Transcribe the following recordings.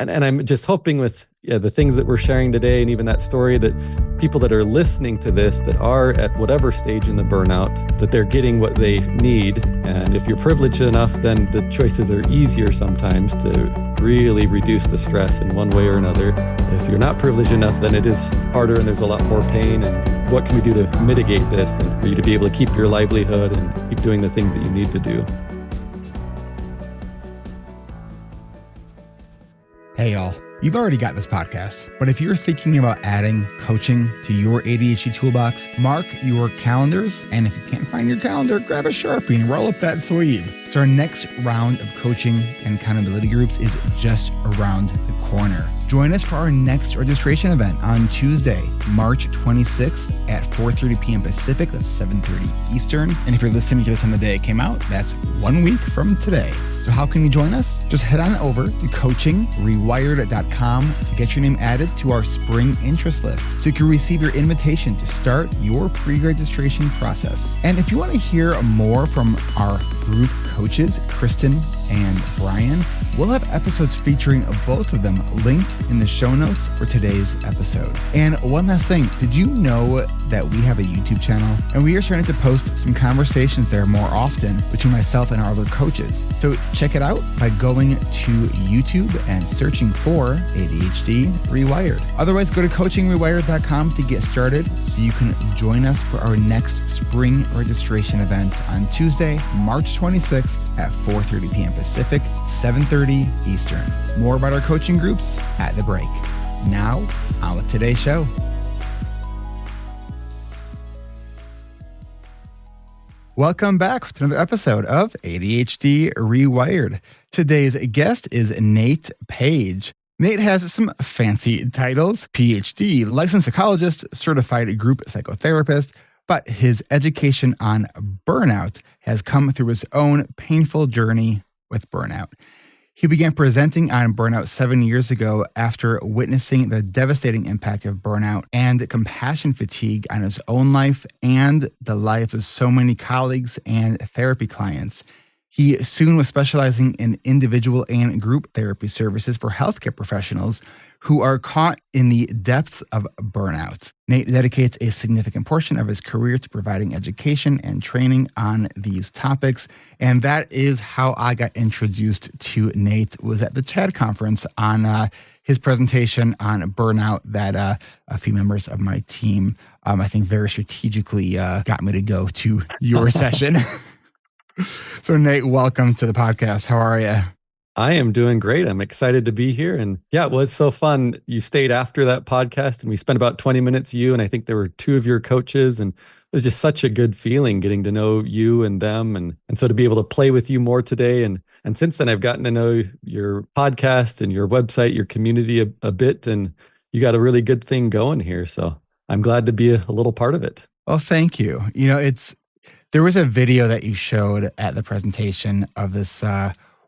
And I'm just hoping with the things that we're sharing today and even that story that people that are listening to this that are at whatever stage in the burnout, that they're getting what they need. And if you're privileged enough, then the choices are easier sometimes to really reduce the stress in one way or another. If you're not privileged enough, then it is harder and there's a lot more pain. And what can we do to mitigate this and for you to be able to keep your livelihood and keep doing the things that you need to do? Hey y'all, you've already got this podcast, but if you're thinking about adding coaching to your ADHD toolbox, mark your calendars, and if you can't find your calendar, grab a Sharpie and roll up that sleeve. So our next round of coaching and accountability groups is just around the corner. Join us for our next registration event on Tuesday, March 26th at 4:30 p.m. Pacific, that's 7:30 Eastern. And if you're listening to this on the day it came out, that's 1 week from today. So how can you join us? Just head on over to coachingrewired.com to get your name added to our spring interest list so you can receive your invitation to start your pre-registration process. And if you want to hear more from our group coaches, Kristen and Brian, we'll have episodes featuring both of them linked in the show notes for today's episode. And one last thing, did you know that we have a YouTube channel? And we are starting to post some conversations there more often between myself and our other coaches. So check it out by going to YouTube and searching for ADHD Rewired. Otherwise, go to coachingrewired.com to get started so you can join us for our next spring registration event on Tuesday, March 26th at 4:30 p.m. Pacific, 7:30 Eastern. More about our coaching groups at the break. Now, on with today's show. Welcome back to another episode of ADHD Rewired. Today's guest is Nate Page. Nate has some fancy titles: PhD, licensed psychologist, certified group psychotherapist, but his education on burnout has come through his own painful journey with burnout. He began presenting on burnout 7 years ago after witnessing the devastating impact of burnout and compassion fatigue on his own life and the life of so many colleagues and therapy clients. He soon was specializing in individual and group therapy services for healthcare professionals who are caught in the depths of burnout. Nate dedicates a significant portion of his career to providing education and training on these topics. And that is how I got introduced to Nate, was at the CHAD conference on his presentation on burnout that a few members of my team, I think very strategically got me to go to your session. So Nate, welcome to the podcast. How are you? I am doing great. I'm excited to be here. And yeah, it was so fun. You stayed after that podcast and we spent about 20 minutes, you and I think there were two of your coaches. And it was just such a good feeling getting to know you and them. And so to be able to play with you more today. And since then, I've gotten to know your podcast and your website, your community a bit. And you got a really good thing going here. So I'm glad to be a little part of it. Well, thank you. You know, there was a video that you showed at the presentation of this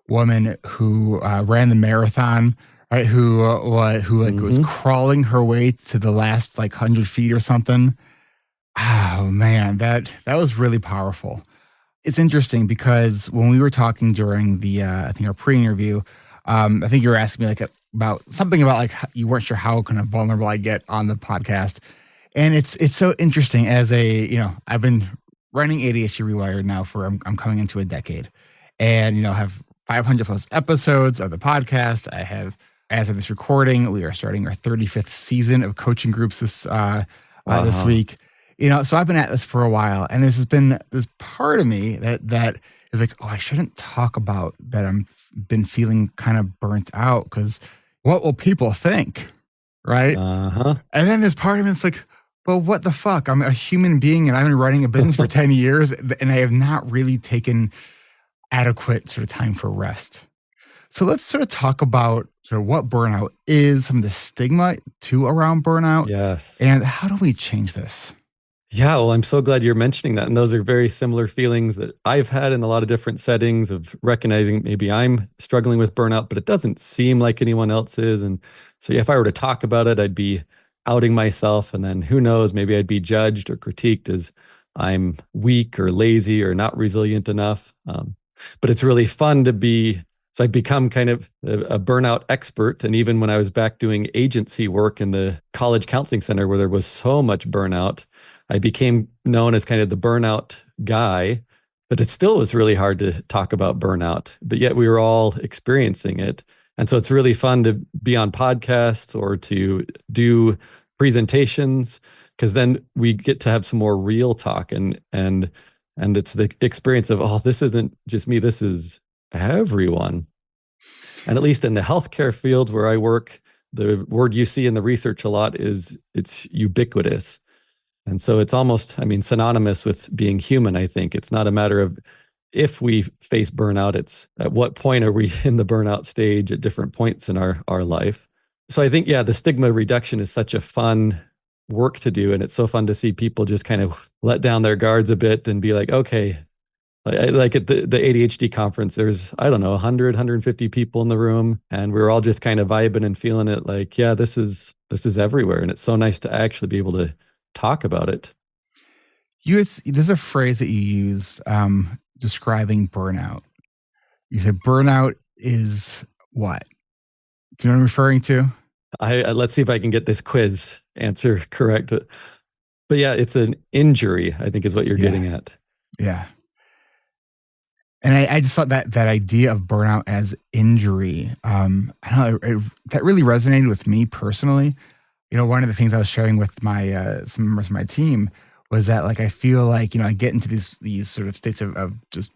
woman who ran the marathon, right? Who was crawling her way to the last 100 feet or something. Oh man, that was really powerful. It's interesting because when we were talking during the I think our pre-interview, I think you were asking me about something about you weren't sure how kind of vulnerable I get on the podcast, and it's so interesting as I've been running ADHD Rewired now for I'm coming into a decade, and have 500 plus episodes of the podcast. I have, as of this recording, we are starting our 35th season of coaching groups this week. So I've been at this for a while, and there's been this part of me that is I shouldn't talk about that. I'm been feeling kind of burnt out because what will people think, right? And then this part of me, it's well, what the fuck? I'm a human being, and I've been running a business for 10 years, and I have not really taken adequate sort of time for rest. So let's sort of talk about sort of what burnout is, some of the stigma too around burnout. Yes. And how do we change this? Yeah, well, I'm so glad you're mentioning that. And those are very similar feelings that I've had in a lot of different settings of recognizing maybe I'm struggling with burnout, but it doesn't seem like anyone else is. And so if I were to talk about it, I'd be outing myself. And then who knows, maybe I'd be judged or critiqued as I'm weak or lazy or not resilient enough. But it's really fun to be So I've become kind of a burnout expert. And even when I was back doing agency work in the college counseling center where there was so much burnout, I became known as kind of the burnout guy. But it still was really hard to talk about burnout, but yet we were all experiencing it. And so it's really fun to be on podcasts or to do presentations because then we get to have some more real talk and it's the experience of, oh, this isn't just me, this is everyone. And at least in the healthcare field where I work, the word you see in the research a lot is it's ubiquitous. And so it's almost, I mean, synonymous with being human, I think. It's not a matter of if we face burnout, it's at what point are we in the burnout stage at different points in our life. So I think, yeah, the stigma reduction is such a fun work to do. And it's so fun to see people just kind of let down their guards a bit and be like, okay, like at the ADHD conference, there's, I don't know, 100, 150 people in the room. And we were all just kind of vibing and feeling it like, yeah, this is everywhere. And it's so nice to actually be able to talk about it. There's a phrase that you used describing burnout. You said burnout is what? Do you know what I'm referring to? Let's see if I can get this quiz answer correct. But yeah, it's an injury, I think is what you're getting at. Yeah. And I just thought that idea of burnout as injury, I don't know, that really resonated with me personally. You know, one of the things I was sharing with my some members of my team was that, like, I feel like, you know, I get into these sort of states of just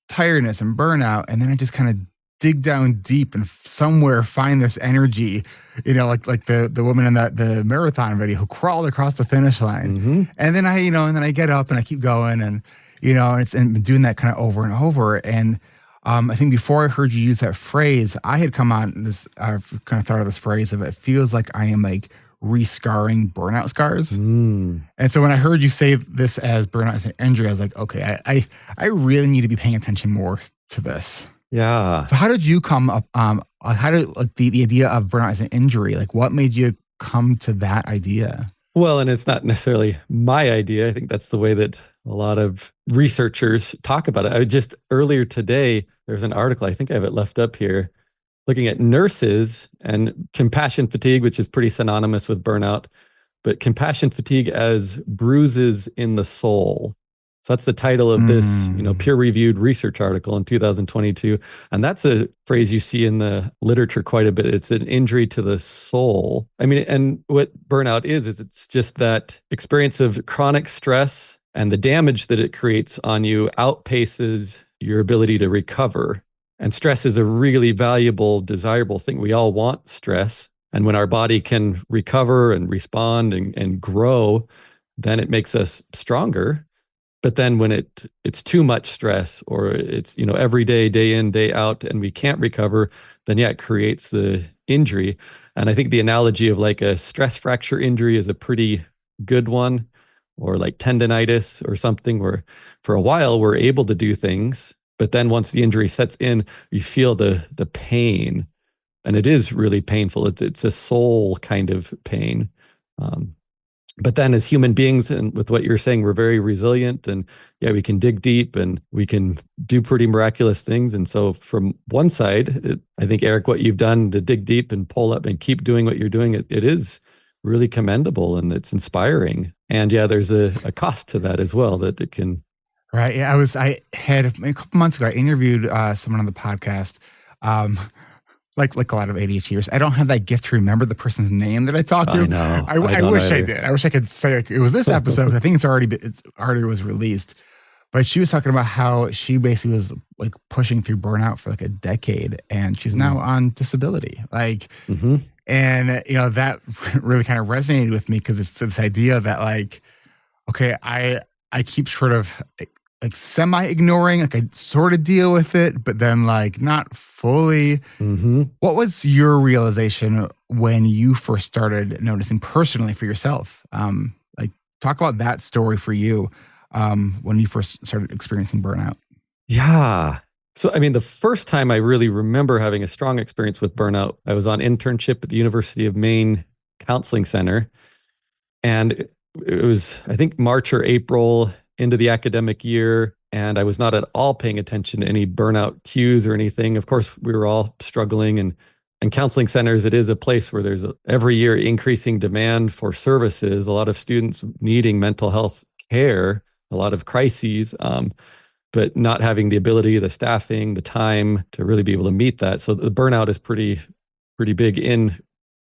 tiredness and burnout, and then I just kind of dig down deep and somewhere find this energy, you know, like the woman in the marathon video who crawled across the finish line. Mm-hmm. And then I get up and I keep going, and you know, and doing that kind of over and over. And I think before I heard you use that phrase, I had come on this, I've kind of thought of this phrase of, it feels like I am like rescarring burnout scars. And so when I heard you say this as burnout as an injury, I was like, okay, I really need to be paying attention more to this. Yeah. So how did you come up, how did, like, the idea of burnout as an injury, like what made you come to that idea? Well, and it's not necessarily my idea. I think that's the way that a lot of researchers talk about it. I just earlier today, there's an article, I think I have it left up here, looking at nurses and compassion fatigue, which is pretty synonymous with burnout, but compassion fatigue as bruises in the soul. So that's the title of this, you know, peer-reviewed research article in 2022. And that's a phrase you see in the literature quite a bit. It's an injury to the soul. I mean, and what burnout is it's just that experience of chronic stress, and the damage that it creates on you outpaces your ability to recover. And stress is a really valuable, desirable thing. We all want stress. And when our body can recover and respond and grow, then it makes us stronger. But then when it's too much stress, or it's, you know, every day, day in, day out, and we can't recover, then yeah, it creates the injury. And I think the analogy of like a stress fracture injury is a pretty good one, or like tendonitis or something, where for a while we're able to do things, but then once the injury sets in, you feel the pain, and it is really painful. It's a soul kind of pain. But then as human beings, and with what you're saying, we're very resilient, and yeah, we can dig deep and we can do pretty miraculous things. And so from one side, I think, Eric, what you've done to dig deep and pull up and keep doing what you're doing, it is really commendable and it's inspiring. And yeah, there's a cost to that as well, that it can. Right. Yeah. I had a couple months ago, I interviewed someone on the podcast. Like a lot of ADHDers, I don't have that gift to remember the person's name that I talked to. I know. I wish I did. I wish I could say, like, it was this episode. I think it's already was released. But she was talking about how she basically was like pushing through burnout for like a decade, and she's now on disability. Like, and you know, that really kind of resonated with me, because it's this idea that, like, okay, I keep sort of like semi-ignoring, like I sort of deal with it, but then like not fully. What was your realization when you first started noticing personally for yourself? Like, talk about that story for you when you first started experiencing burnout. Yeah. So, I mean, the first time I really remember having a strong experience with burnout, I was on internship at the University of Maine Counseling Center. And it was, I think, March or April into the academic year. and I was not at all paying attention to any burnout cues or anything. Of course, we were all struggling, and counseling centers, it is a place where there's every year increasing demand for services, a lot of students needing mental health care, a lot of crises, but not having the ability, the staffing, the time to really be able to meet that. So the burnout is pretty big in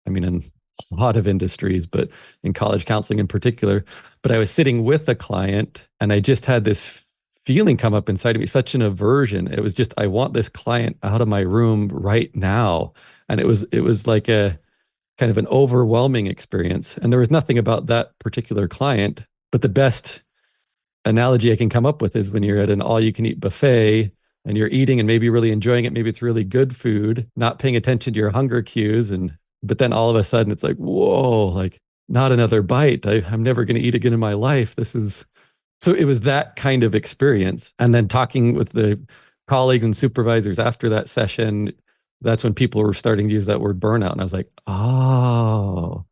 a lot of industries, but in college counseling in particular. But I was sitting with a client and I just had this feeling come up inside of me, such an aversion. It was just, I want this client out of my room right now. And it was like a kind of an overwhelming experience. And there was nothing about that particular client, but the best analogy I can come up with is when you're at an all you can eat buffet and you're eating and maybe really enjoying it. Maybe it's really good food, not paying attention to your hunger cues. But then all of a sudden it's like, whoa, like not another bite. I'm never going to eat again in my life. So it was that kind of experience. And then talking with the colleagues and supervisors after that session, that's when people were starting to use that word burnout. And I was like, oh.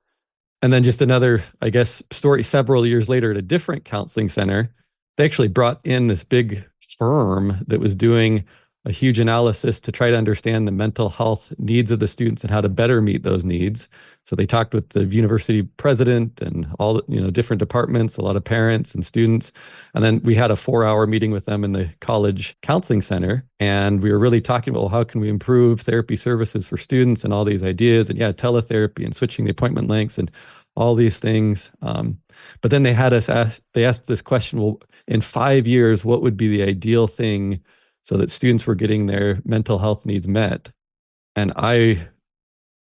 And then just another, I guess, story several years later at a different counseling center, they actually brought in this big firm that was doing a huge analysis to try to understand the mental health needs of the students and how to better meet those needs. So they talked with the university president and all the, different departments, a lot of parents and students. And then we had a 4-hour meeting with them in the college counseling center. And we were really talking about, well, how can we improve therapy services for students and all these ideas, and teletherapy and switching the appointment lengths and all these things. But then they asked this question, well, in 5 years, what would be the ideal thing so that students were getting their mental health needs met? And I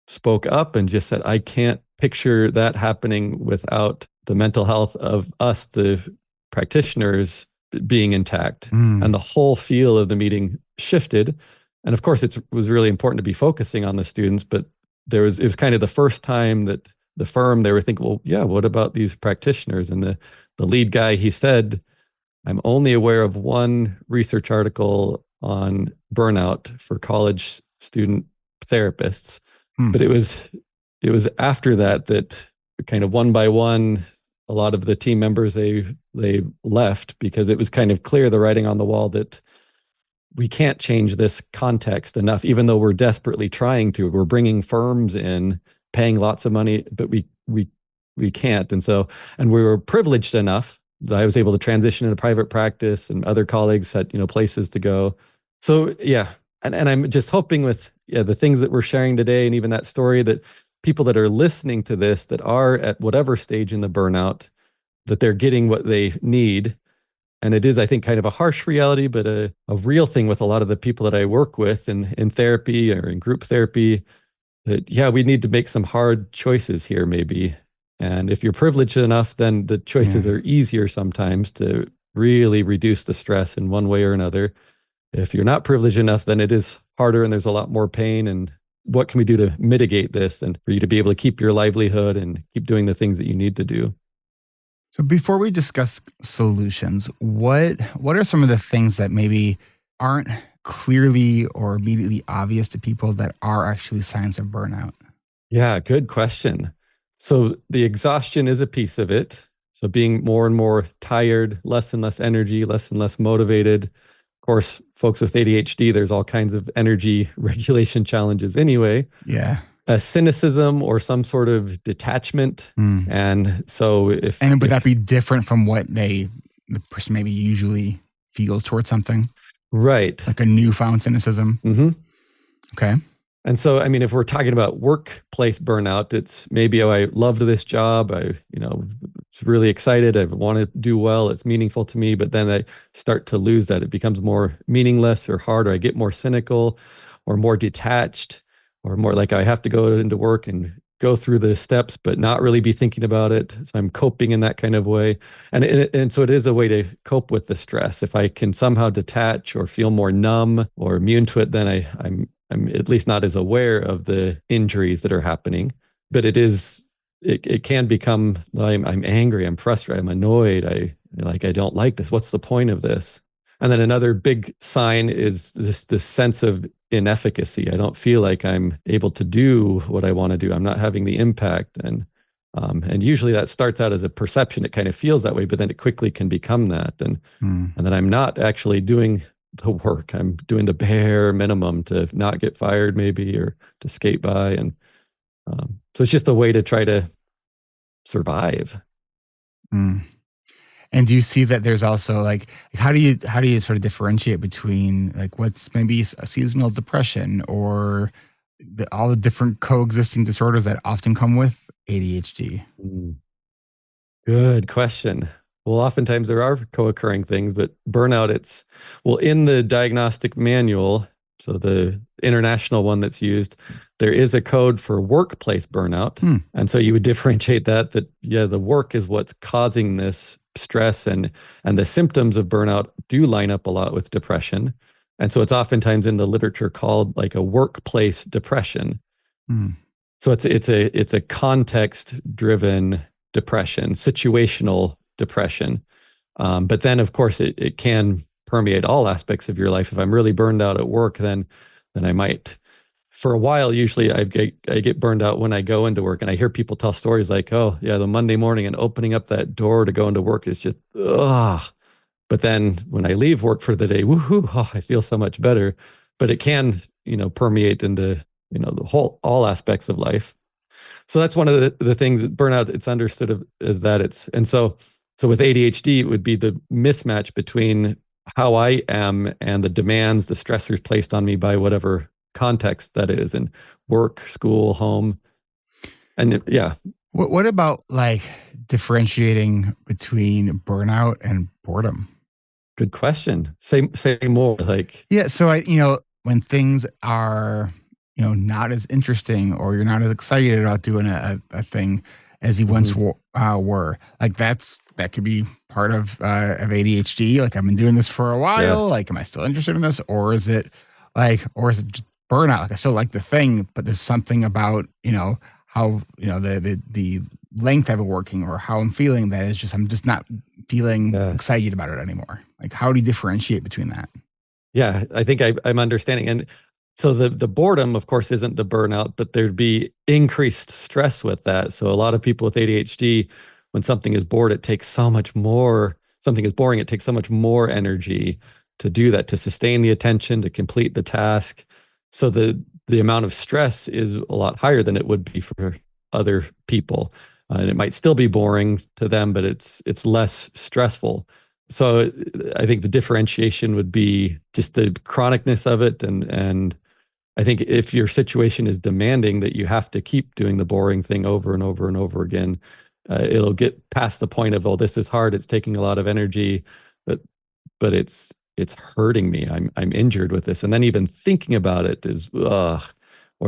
spoke up and just said, I can't picture that happening without the mental health of us, the practitioners, being intact. And the whole feel of the meeting shifted. And of course, it was really important to be focusing on the students, but it was kind of the first time that the firm, they were thinking, well, yeah, what about these practitioners? And the lead guy, he said, I'm only aware of one research article on burnout for college student therapists. But it was after that kind of one by one, a lot of the team members, they left because it was kind of clear, the writing on the wall, that we can't change this context enough, even though we're desperately trying to. We're bringing firms in, paying lots of money, but we can't. And we were privileged enough that I was able to transition into private practice, and other colleagues had, places to go. So yeah. And I'm just hoping with the things that we're sharing today, and even that story, that people that are listening to this, that are at whatever stage in the burnout, that they're getting what they need. And it is, I think, kind of a harsh reality, but a real thing with a lot of the people that I work with in therapy or in group therapy, that, we need to make some hard choices here, maybe. And if you're privileged enough, then the choices are easier sometimes to really reduce the stress in one way or another. If you're not privileged enough, then it is harder and there's a lot more pain. And what can we do to mitigate this and for you to be able to keep your livelihood and keep doing the things that you need to do? So before we discuss solutions, what are some of the things that maybe aren't clearly or immediately obvious to people that are actually signs of burnout? Yeah, good question. So the exhaustion is a piece of it. So being more and more tired, less and less energy, less and less motivated. Of course, folks with ADHD, there's all kinds of energy regulation challenges anyway. Yeah. A cynicism or some sort of detachment. And so would that be different from what the person maybe usually feels towards something? Right. Like a newfound cynicism? Mm-hmm. Okay. And so, I mean, if we're talking about workplace burnout, it's maybe, I loved this job. I, was really excited. I want to do well. It's meaningful to me. But then I start to lose that. It becomes more meaningless or hard, or I get more cynical or more detached, or more like I have to go into work and go through the steps, but not really be thinking about it. So I'm coping in that kind of way. And so it is a way to cope with the stress. If I can somehow detach or feel more numb or immune to it, then I'm at least not as aware of the injuries that are happening. But it can become, I'm angry, I'm frustrated, I'm annoyed, I don't like this. What's the point of this? And then another big sign is this sense of inefficacy. I don't feel like I'm able to do what I want to do. I'm not having the impact. And And usually that starts out as a perception. It kind of feels that way, but then it quickly can become that. And then I'm not actually doing the work. I'm doing the bare minimum to not get fired, maybe, or to skate by. And so it's just a way to try to survive. Mm. And do you see that there's also like how do you sort of differentiate between like what's maybe a seasonal depression or all the different coexisting disorders that often come with ADHD? Mm. Good question. Well, oftentimes there are co-occurring things, but burnout, well, in the diagnostic manual, so the international one that's used, there is a code for workplace burnout. And so you would differentiate that, yeah, the work is what's causing this stress, and the symptoms of burnout do line up a lot with depression. And so it's oftentimes in the literature called like a workplace depression. So it's a context-driven depression, situational depression. But then, of course, it can permeate all aspects of your life. If I'm really burned out at work, then I might, for a while, usually I get burned out when I go into work, and I hear people tell stories like, oh, yeah, the Monday morning and opening up that door to go into work is just, ugh. But then when I leave work for the day, woohoo, oh, I feel so much better. But it can, permeate into, all aspects of life. So that's one of the things that burnout, it's understood as that and so with ADHD, it would be the mismatch between how I am and the demands, the stressors placed on me by whatever context that is, in work, school, home. And yeah. What about like differentiating between burnout and boredom? Good question. Say more. Like, yeah. So when things are, not as interesting or you're not as excited about doing a thing as you once were, like that could be part of ADHD. Like I've been doing this for a while. Yes. Like, am I still interested in this? Or is it just burnout? Like I still like the thing, but there's something about, how, the length of it working or how I'm feeling that is just, I'm just not feeling excited about it anymore. Like, how do you differentiate between that? Yeah, I think I'm understanding. And so the boredom, of course, isn't the burnout, but there'd be increased stress with that. So a lot of people with ADHD, when something is bored, it takes so much more, something is boring, it takes so much more energy to do that, to sustain the attention, to complete the task. So the amount of stress is a lot higher than it would be for other people. And it might still be boring to them, but it's less stressful. So I think the differentiation would be just the chronicness of it. And I think if your situation is demanding that you have to keep doing the boring thing over and over and over again, it'll get past the point of, oh, this is hard, it's taking a lot of energy, but it's hurting me. I'm injured with this. And then even thinking about it is, or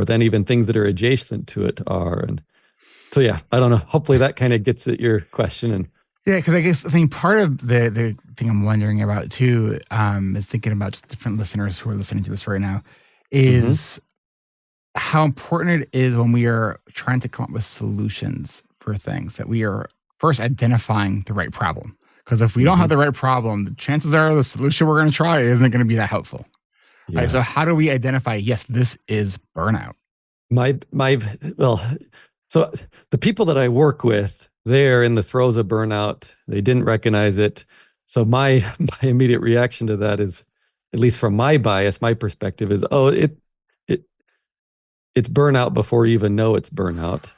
then even things that are adjacent to it are. And so, yeah, I don't know. Hopefully that kind of gets at your question. And yeah, because I guess I think part of the thing I'm wondering about too is thinking about just different listeners who are listening to this right now is how important it is when we are trying to come up with solutions for things that we are first identifying the right problem. Because if we don't have the right problem, the chances are the solution we're going to try isn't going to be that helpful. yes. Right, so how do we identify, yes, this is burnout? So the people that I work with, they're in the throes of burnout. They didn't recognize it. So my immediate reaction to that is, at least from my bias, my perspective is, oh, it's burnout before you even know it's burnout.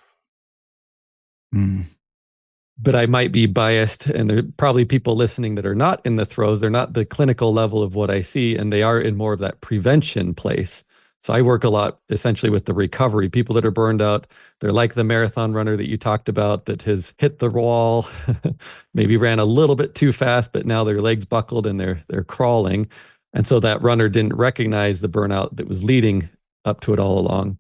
But I might be biased, and there are probably people listening that are not in the throes. They're not the clinical level of what I see, and they are in more of that prevention place. So I work a lot essentially with the recovery. People that are burned out, they're like the marathon runner that you talked about that has hit the wall, maybe ran a little bit too fast, but now their legs buckled and they're crawling. And so that runner didn't recognize the burnout that was leading up to it all along.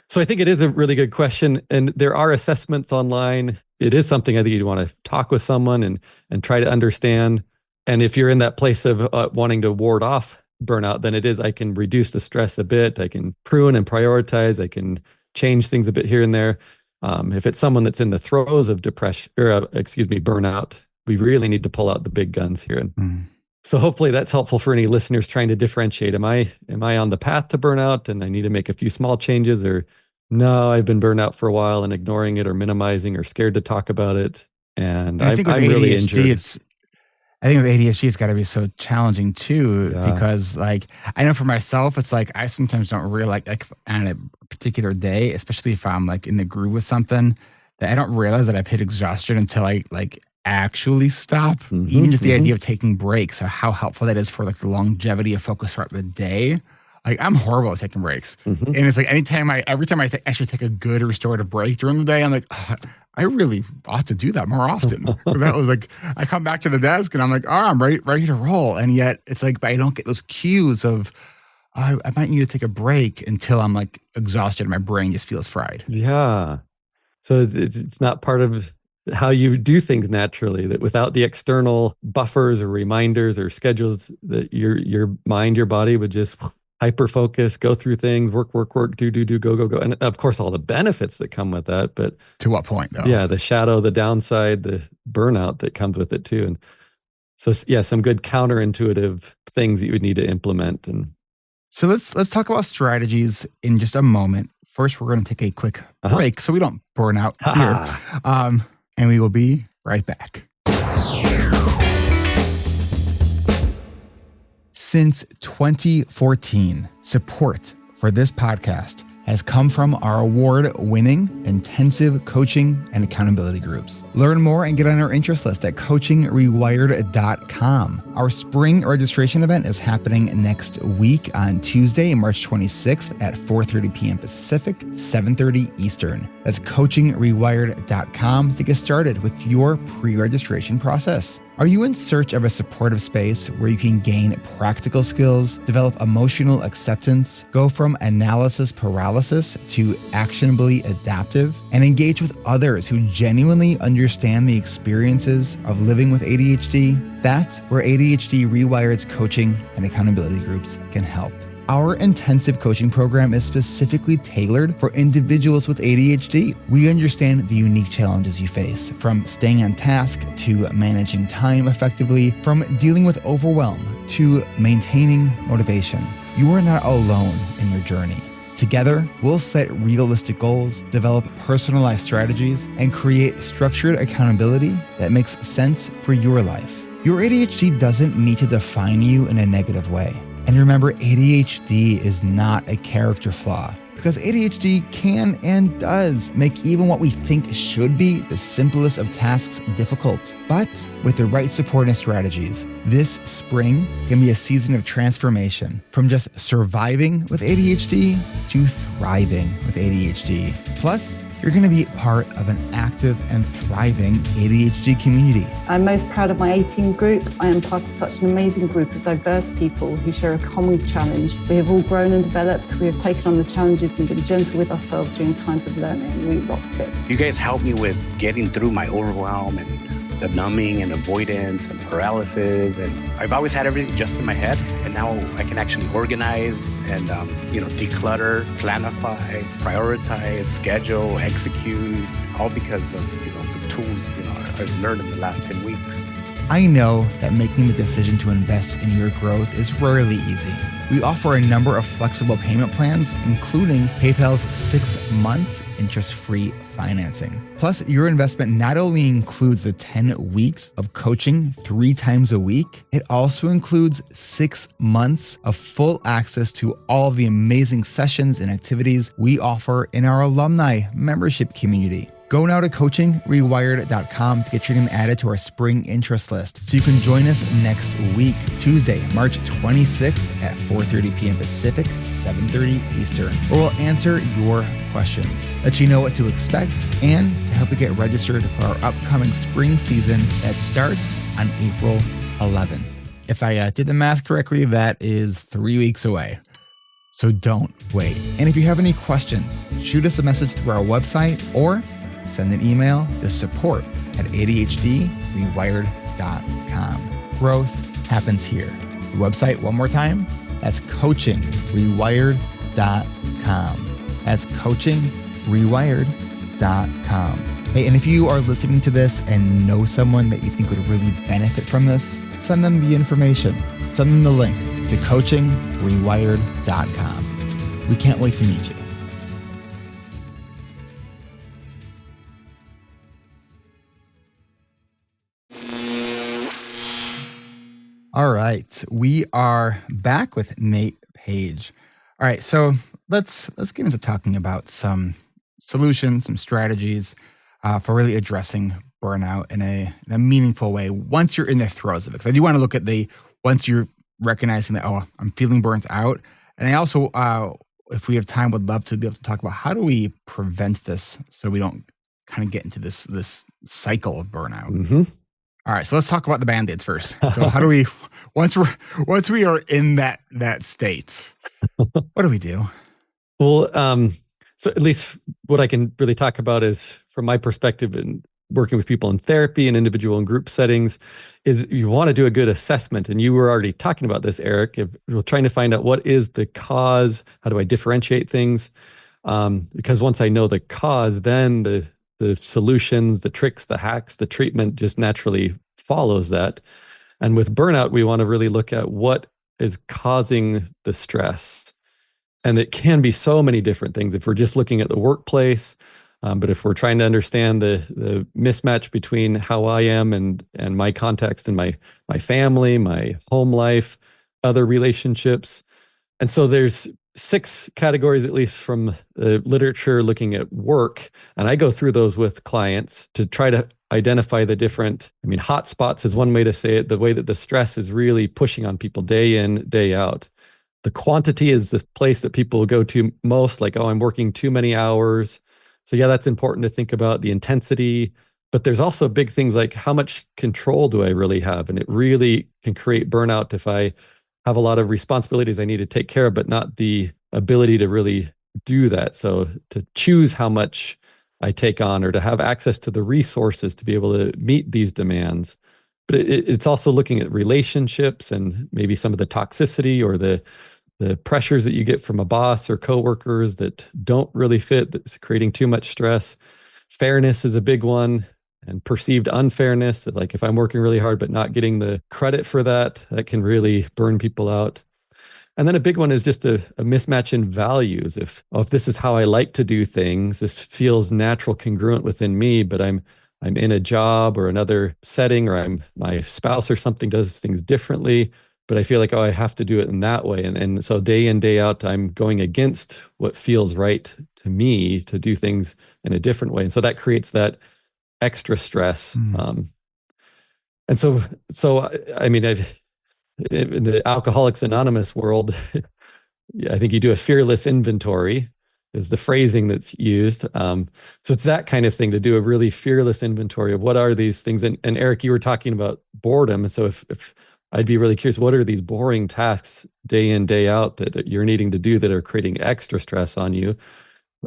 So I think it is a really good question. And there are assessments online. It is something I think you'd want to talk with someone and try to understand. And if you're in that place of wanting to ward off burnout, then it is, I can reduce the stress a bit. I can prune and prioritize. I can change things a bit here and there. If it's someone that's in the throes of depression, or burnout, we really need to pull out the big guns here. So hopefully that's helpful for any listeners trying to differentiate. Am I on the path to burnout and I need to make a few small changes, or No, I've been burned out for a while and ignoring it or minimizing or scared to talk about it. And And I think with I'm really ADHD, injured. I think with ADHD, it's got to be so challenging too, Yeah. because like I know for myself, it's like I sometimes don't really like on a particular day, especially if I'm like in the groove with something, that I don't realize that I've hit exhaustion until I like actually stop. Hmm. Even just the Hmm. idea of taking breaks, or how helpful that is for like the longevity of focus throughout the day. Like I'm horrible at taking breaks, Hmm. and it's like every time I should take a good restorative break during the day, I'm like, "Ugh, I really ought to do that more often." 'Cause that was like, I come back to the desk and I'm like, oh, I'm ready to roll. And yet it's like, but I don't get those cues of, I might need to take a break until I'm like exhausted. And my brain just feels fried. Yeah. So it's not part of how you do things naturally, that without the external buffers or reminders or schedules, that your mind, your body would just hyper focus, go through things, work, do, go. And of course, all the benefits that come with that. But To what point though? yeah, the shadow, the downside, the burnout that comes with it too. And so, yeah, some good counterintuitive things that you would need to implement. And So let's talk about strategies in just a moment. First, we're going to take a quick break so we don't burn out here. And we will be right back. Since 2014, support for this podcast has come from our award-winning intensive coaching and accountability groups. Learn more and get on our interest list at coachingrewired.com. Our spring registration event is happening next week on Tuesday, March 26th at 4:30 p.m. Pacific, 7:30 Eastern. That's coachingrewired.com to get started with your pre-registration process. Are you in search of a supportive space where you can gain practical skills, develop emotional acceptance, go from analysis paralysis to actionably adaptive, and engage with others who genuinely understand the experiences of living with ADHD? That's where ADHD Rewired's coaching and accountability groups can help. Our intensive coaching program is specifically tailored for individuals with ADHD. We understand the unique challenges you face, from staying on task to managing time effectively, from dealing with overwhelm to maintaining motivation. You are not alone in your journey. Together, we'll set realistic goals, develop personalized strategies, and create structured accountability that makes sense for your life. Your ADHD doesn't need to define you in a negative way. And remember, ADHD is not a character flaw, because ADHD can and does make even what we think should be the simplest of tasks difficult. But with the right support and strategies, this spring can be a season of transformation, from just surviving with ADHD to thriving with ADHD. Plus, you're going to be part of an active and thriving ADHD community. I'm most proud of my 18 group. I am part of such an amazing group of diverse people who share a common challenge. We have all grown and developed. We have taken on the challenges and been gentle with ourselves during times of learning, and we rocked it. You guys helped me with getting through my overwhelm and the numbing and avoidance and paralysis. And I've always had everything just in my head. And now I can actually organize and, declutter, planify, prioritize, schedule, execute, all because of, the tools, I've learned in the last 10 weeks. I know that making the decision to invest in your growth is rarely easy. We offer a number of flexible payment plans, including PayPal's 6 months interest-free financing. Plus, your investment not only includes the 10 weeks of coaching 3 times a week, it also includes 6 months of full access to all of the amazing sessions and activities we offer in our alumni membership community. Go now to coachingrewired.com to get your name added to our spring interest list so you can join us next week, Tuesday, March 26th at 4:30 p.m. Pacific, 7:30 Eastern, where we'll answer your questions, let you know what to expect, and to help you get registered for our upcoming spring season that starts on April 11th. If I did the math correctly, that is 3 weeks away. So don't wait. And if you have any questions, shoot us a message through our website or send an email to support@ADHDrewired.com. Growth happens here. The website, one more time, that's coachingrewired.com. That's coachingrewired.com. Hey, and if you are listening to this and know someone that you think would really benefit from this, send them the information. Send them the link to coachingrewired.com. We can't wait to meet you. All right, we are back with Nate Page. All right, so let's get into talking about some solutions, some strategies for really addressing burnout in a meaningful way once you're in the throes of it. Because I do want to look at once you're recognizing that, oh, I'm feeling burnt out, and I also, if we have time, would love to be able to talk about how do we prevent this so we don't kind of get into this cycle of burnout. Mm-hmm. All right, so let's talk about the Band-Aids first. So how do we once we are in that state, what do we do? Well, so at least what I can really talk about is from my perspective in working with people in therapy and individual and group settings is you want to do a good assessment. And you were already talking about this, Eric. If we're trying to find out what is the cause, how do I differentiate things? Because once I know the cause, then the solutions, the tricks, the hacks, the treatment just naturally follows that. And with burnout, we want to really look at what is causing the stress. And it can be so many different things. If we're just looking at the workplace, but if we're trying to understand the mismatch between how I am and my context and my family, my home life, other relationships. And so there's 6 categories, at least from the literature looking at work. And I go through those with clients to try to identify the different, hot spots is one way to say it, the way that the stress is really pushing on people day in, day out. The quantity is the place that people go to most, like, oh, I'm working too many hours. So yeah, that's important to think about the intensity. But there's also big things like how much control do I really have? And it really can create burnout if I have a lot of responsibilities I need to take care of, but not the ability to really do that. So to choose how much I take on or to have access to the resources to be able to meet these demands. But it's also looking at relationships and maybe some of the toxicity or the pressures that you get from a boss or coworkers that don't really fit, that's creating too much stress. Fairness is a big one, and perceived unfairness. Like if I'm working really hard but not getting the credit for that, that can really burn people out. And then a big one is just a mismatch in values. If this is how I like to do things, this feels natural, congruent within me, but I'm in a job or another setting, or my spouse or something does things differently, but I feel like, oh, I have to do it in that way. And so day in, day out, I'm going against what feels right to me to do things in a different way. And so that creates that extra stress. And so in the Alcoholics Anonymous world, I think you do a fearless inventory is the phrasing that's used. So it's that kind of thing, to do a really fearless inventory of what are these things. And Eric, you were talking about boredom. And so if I'd be really curious, what are these boring tasks day in, day out that you're needing to do that are creating extra stress on you?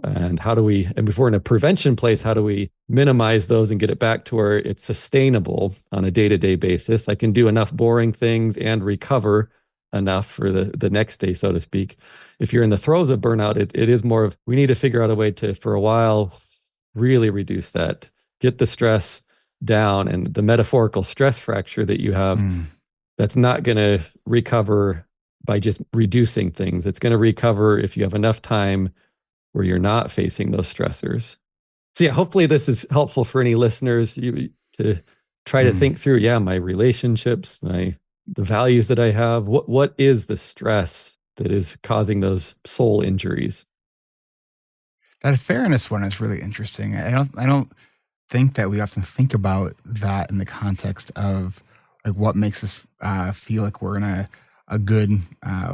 And if we're in a prevention place, how do we minimize those and get it back to where it's sustainable on a day-to-day basis? I can do enough boring things and recover enough for the next day, so to speak. If you're in the throes of burnout, it is more of, we need to figure out a way to, for a while, really reduce that, get the stress down, and the metaphorical stress fracture that you have, that's not going to recover by just reducing things. It's going to recover if you have enough time where you're not facing those stressors. So yeah, hopefully this is helpful for any listeners to try to think through, my relationships, the values that I have. What is the stress that is causing those soul injuries? That fairness one is really interesting. I don't think that we often think about that in the context of like what makes us feel like we're in a good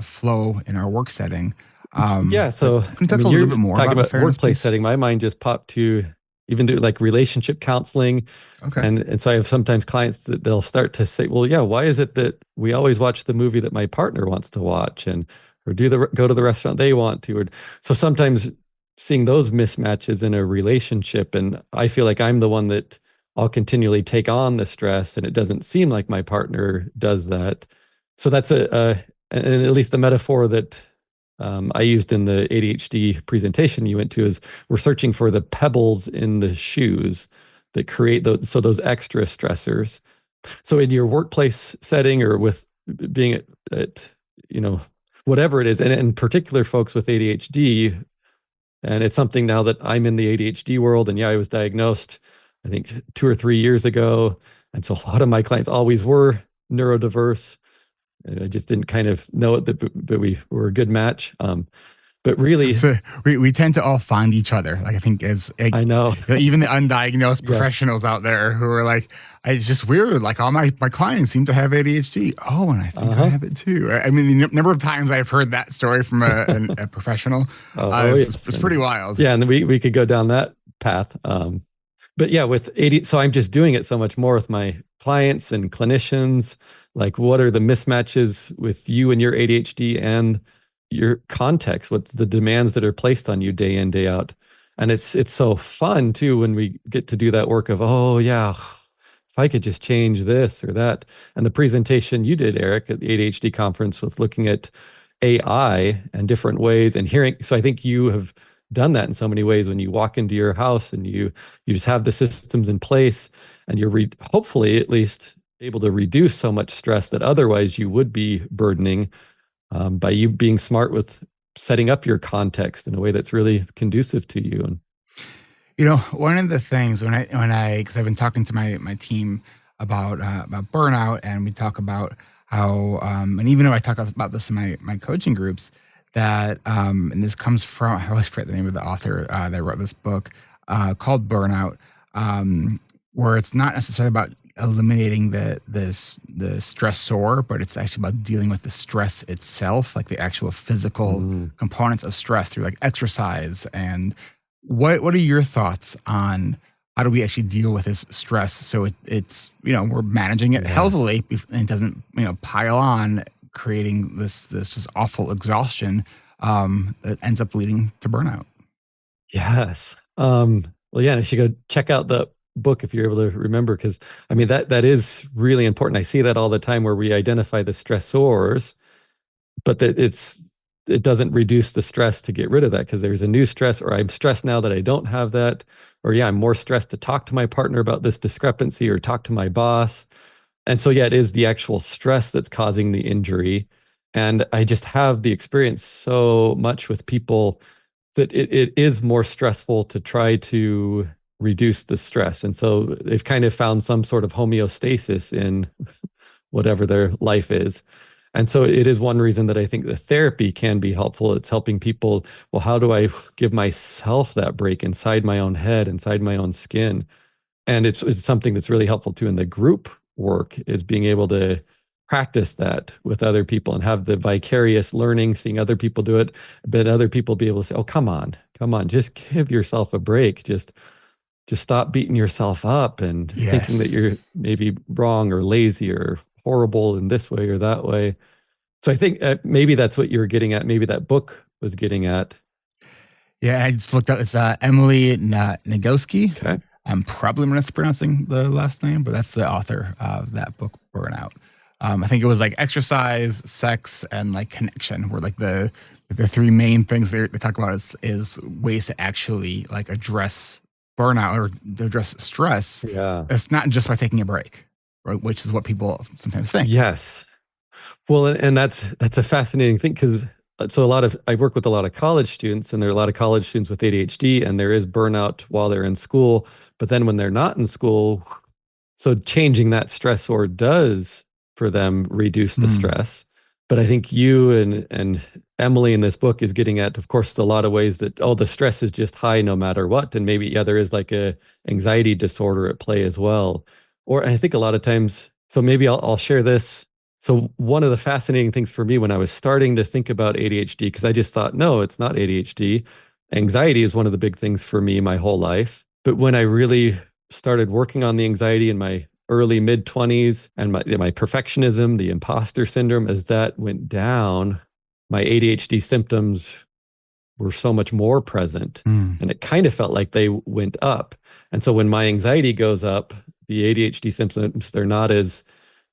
flow in our work setting. So can you talk a little bit more about the workplace setting? My mind just popped to even do like relationship counseling. Okay. And so I have sometimes clients that they'll start to say, well, yeah, why is it that we always watch the movie that my partner wants to watch, or go to the restaurant they want to? Or so sometimes seeing those mismatches in a relationship, and I feel like I'm the one that I'll continually take on the stress, and it doesn't seem like my partner does that. So that's and at least the metaphor that I used in the ADHD presentation you went to is we're searching for the pebbles in the shoes that create those extra stressors. So in your workplace setting, or with being at whatever it is, and in particular folks with ADHD, and it's something now that I'm in the ADHD world, and I was diagnosed, I think 2 or 3 years ago. And so a lot of my clients always were neurodiverse. I just didn't kind of know it, that we were a good match. But really, So we tend to all find each other. Like I think I know. even the undiagnosed Yes. professionals out there who are like, it's just weird. Like all my clients seem to have ADHD. Oh, and I think I have it too. I mean, the number of times I've heard that story from a professional, it's pretty wild. Yeah, and then we could go down that path. But yeah, with AD, so I'm just doing it so much more with my clients and clinicians. Like, what are the mismatches with you and your ADHD and your context? What's the demands that are placed on you day in, day out? And it's so fun too when we get to do that work of, oh yeah, if I could just change this or that. And the presentation you did, Eric, at the ADHD conference was looking at AI and different ways and hearing. So I think you have done that in so many ways when you walk into your house and you just have the systems in place, and you're hopefully at least able to reduce so much stress that otherwise you would be burdening, by you being smart with setting up your context in a way that's really conducive to you. And one of the things when I because I've been talking to my team about burnout, and we talk about how and even though I talk about this in my coaching groups, that and this comes from, I always forget the name of the author that wrote this book called Burnout, where it's not necessarily about eliminating the stressor, but it's actually about dealing with the stress itself, like the actual physical components of stress through like exercise. And what are your thoughts on how do we actually deal with this stress so it's we're managing it healthily and it doesn't pile on, creating this just awful exhaustion that ends up leading to burnout? Yes. Well, yeah, and I should go check out the book if you're able to remember, because I mean that is really important. I see that all the time where we identify the stressors, but that it doesn't reduce the stress to get rid of that, because there's a new stress, or I'm stressed now that I don't have that, or yeah, I'm more stressed to talk to my partner about this discrepancy or talk to my boss. And so, yeah, it is the actual stress that's causing the injury. And I just have the experience so much with people that it is more stressful to try to reduce the stress. And so they've kind of found some sort of homeostasis in whatever their life is. And so it is one reason that I think the therapy can be helpful. It's helping people, well, how do I give myself that break inside my own head, inside my own skin? And it's something that's really helpful too in the group work, is being able to practice that with other people and have the vicarious learning, seeing other people do it, but other people be able to say, oh, come on, just give yourself a break. Just stop beating yourself up and thinking that you're maybe wrong or lazy or horrible in this way or that way. So I think maybe that's what you're getting at. Maybe that book was getting at. Yeah, I just looked up. It's Emily Nagoski. Okay. I'm probably mispronouncing the last name, but that's the author of that book, Burnout. I think it was like exercise, sex, and like connection were like the three main things they talk about is ways to actually like address burnout or to address stress. Yeah. It's not just by taking a break, right? Which is what people sometimes think. Yes. Well, and that's a fascinating thing, because so I work with a lot of college students, and there are a lot of college students with ADHD, and there is burnout while they're in school. But then when they're not in school, so changing that stressor does for them reduce the stress. But I think you and Emily in this book is getting at, of course, a lot of ways that, the stress is just high no matter what. And maybe, there is like a anxiety disorder at play as well. Or I think a lot of times, so maybe I'll share this. So one of the fascinating things for me when I was starting to think about ADHD, because I just thought, no, it's not ADHD. Anxiety is one of the big things for me my whole life. But when I really started working on the anxiety in my early mid-20s and my perfectionism, the imposter syndrome, as that went down, my ADHD symptoms were so much more present. And it kind of felt like they went up. And so when my anxiety goes up, the ADHD symptoms, they're not as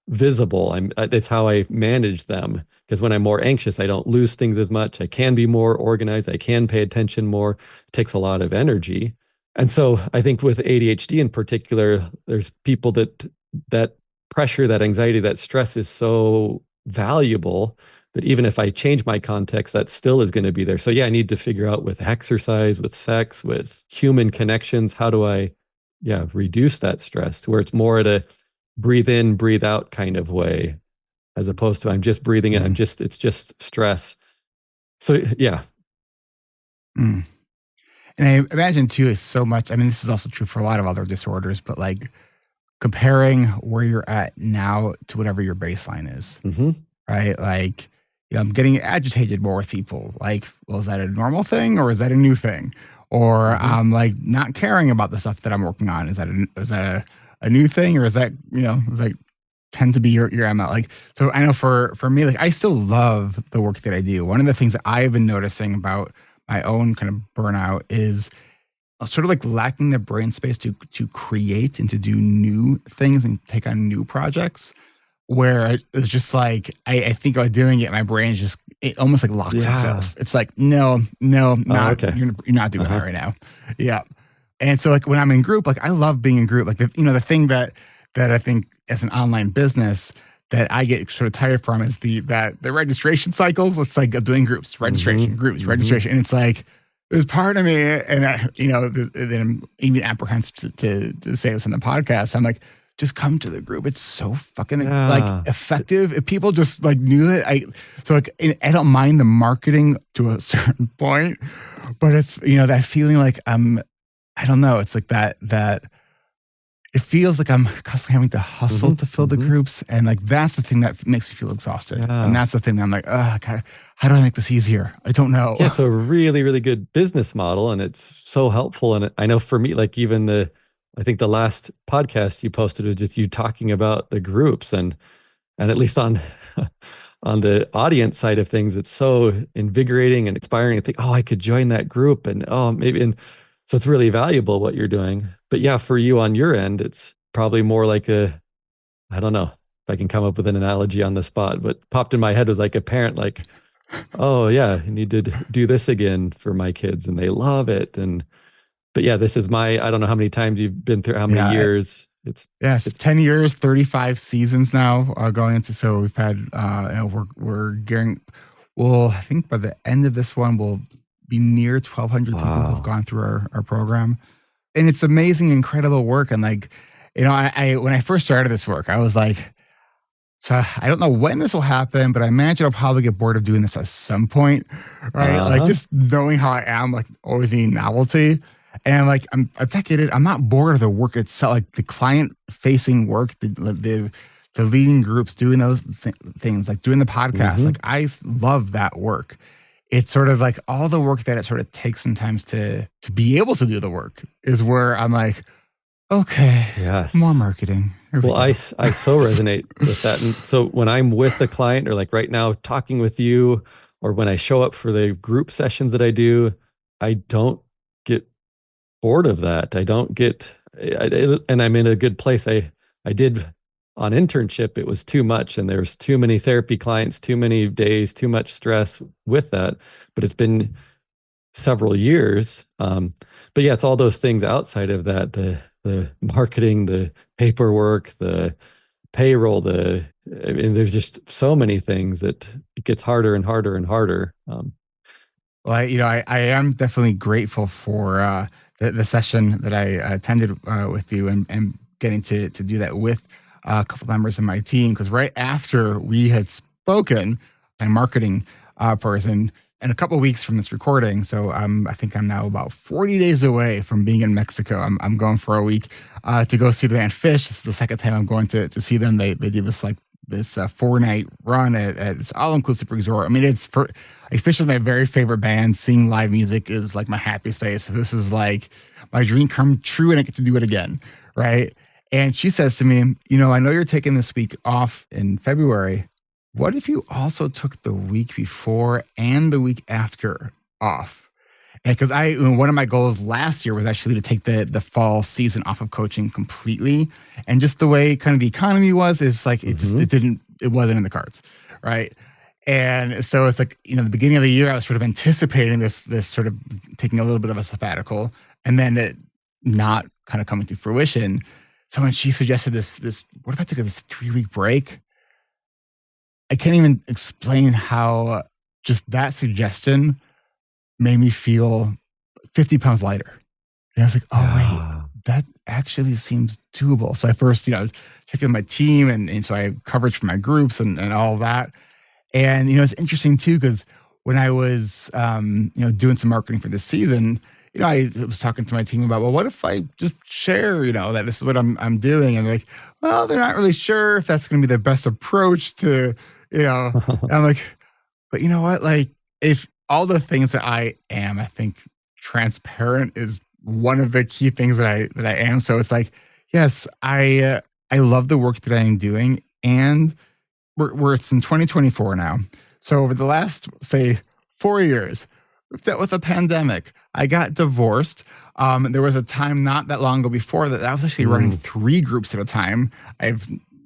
visible. That's how I manage them, because when I'm more anxious, I don't lose things as much. I can be more organized. I can pay attention more. It takes a lot of energy. And so I think with ADHD in particular, there's people that pressure, that anxiety, that stress is so valuable that even if I change my context, that still is going to be there. So yeah, I need to figure out with exercise, with sex, with human connections, how do I reduce that stress to where it's more at a breathe in, breathe out kind of way. as opposed to I'm just breathing it. It's just stress. So yeah. Mm. And I imagine too is so much. I mean, this is also true for a lot of other disorders, but like comparing where you're at now to whatever your baseline is, right? Like, I'm getting agitated more with people. Like, well, is that a normal thing or is that a new thing? Or I'm like not caring about the stuff that I'm working on. Is that a new thing, or is that is like tend to be your ML? Like, so I know for me, like I still love the work that I do. One of the things that I've been noticing about my own kind of burnout is sort of like lacking the brain space to create and to do new things and take on new projects, where it's just like I think about doing it, my brain is just it almost like locks itself. It's like no, not you're not doing that right now. Yeah. And so like when I'm in group, like I love being in group. Like the thing that I think as an online business that I get sort of tired from is the registration cycles. It's like doing groups, registration, groups, registration. And it's like, there's part of me, and then I'm even apprehensive to say this on the podcast. I'm like, just come to the group. It's so fucking like effective. If people just like knew that, I don't mind the marketing to a certain point, but it's that feeling like I don't know. It's like that. It feels like I'm constantly having to hustle to fill the groups. And like, that's the thing that makes me feel exhausted. And that's the thing that I'm like, God, how do I make this easier? I don't know. Yeah, it's a really, really good business model. And it's so helpful. And I know for me, like even I think the last podcast you posted was just you talking about the groups and at least on the audience side of things, it's so invigorating and inspiring to think, I could join that group and maybe. And so it's really valuable what you're doing. But yeah, for you on your end, it's probably more like I don't know if I can come up with an analogy on the spot, but popped in my head was like a parent, like, oh yeah, you need to do this again for my kids and they love it. But yeah, this is I don't know how many times you've been through, how many years. It's 10 years, 35 seasons now going into, so we've had, we're gearing, well, I think by the end of this one, we'll be near 1,200 people who have gone through our program. And it's amazing, incredible work. And like, I when I first started this work, I was like, so I don't know when this will happen, but I imagine I'll probably get bored of doing this at some point, right? Like just knowing how I am, like always needing novelty. And like, I'm not bored of the work itself, like the client-facing work, the leading groups, doing those things, like doing the podcast. Like I love that work. It's sort of like all the work that it sort of takes sometimes to be able to do the work is where I'm like, okay, more marketing. Well, I so resonate with that. And so when I'm with a client or like right now talking with you, or when I show up for the group sessions that I do, I don't get bored of that. I don't get, and I'm in a good place. I did on internship, it was too much and there's too many therapy clients, too many days, too much stress with that. But it's been several years. But yeah, it's all those things outside of that, the marketing, the paperwork, the payroll, there's just so many things that it gets harder and harder and harder. Well, I am definitely grateful for the session that I attended with you and getting to do that with a couple members of my team, because right after we had spoken, my marketing person, in a couple of weeks from this recording, so I think I'm now about 40 days away from being in Mexico. I'm going for a week to go see the band Fish. This is the second time I'm going to see them. They do this 4-night run at this all-inclusive resort. I mean, Fish is my very favorite band. Seeing live music is like my happy space. So this is like my dream come true, and I get to do it again, right? And she says to me, I know you're taking this week off in February. What if you also took the week before and the week after off? And because one of my goals last year was actually to take the fall season off of coaching completely. And just the way kind of the economy was, it's like, it wasn't in the cards. Right. And so it's like, the beginning of the year, I was sort of anticipating this sort of taking a little bit of a sabbatical, and then it not kind of coming to fruition. So when she suggested this, what if I took this 3-week break? I can't even explain how just that suggestion made me feel 50 pounds lighter. And I was like, that actually seems doable. So I first, checked with my team, and so I have coverage for my groups and all that. And, it's interesting too, because when I was, doing some marketing for this season, I was talking to my team about, well, what if I just share, that this is what I'm doing? And they're like, well, they're not really sure if that's going to be the best approach to, and I'm like, but you know what? Like, if all the things that I am, I think transparent is one of the key things that I am. So it's like, yes, I love the work that I am doing, and it's in 2024 now. So over the last, say, 4 years, we've dealt with a pandemic. I got divorced. There was a time not that long ago before that I was actually running 3 groups at a time.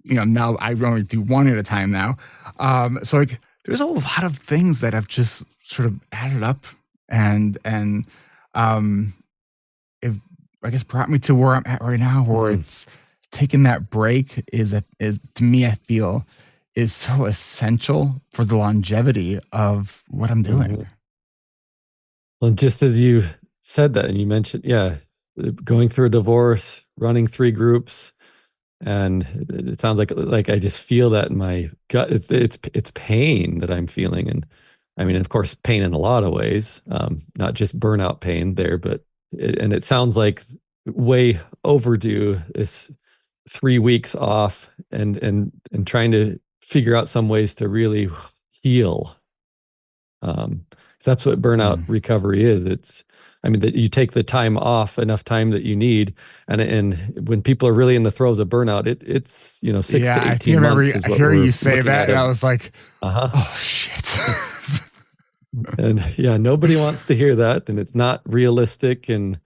Now I only do 1 at a time now. So like, there's a lot of things that have just sort of added up and it, I guess, brought me to where I'm at right now, where it's taking that break is to me, I feel, is so essential for the longevity of what I'm doing. Well, just as you said that, and you mentioned, going through a divorce, running 3 groups, and it sounds like I just feel that in my gut. It's pain that I'm feeling, and I mean, of course, pain in a lot of ways, not just burnout pain there, but it sounds like way overdue. This 3 weeks off, and trying to figure out some ways to really heal. So that's what burnout recovery is. That you take the time off, enough time that you need, and when people are really in the throes of burnout, it's 6 to 18 months. I hear you say that, and I was like, oh shit. And nobody wants to hear that, and it's not realistic, and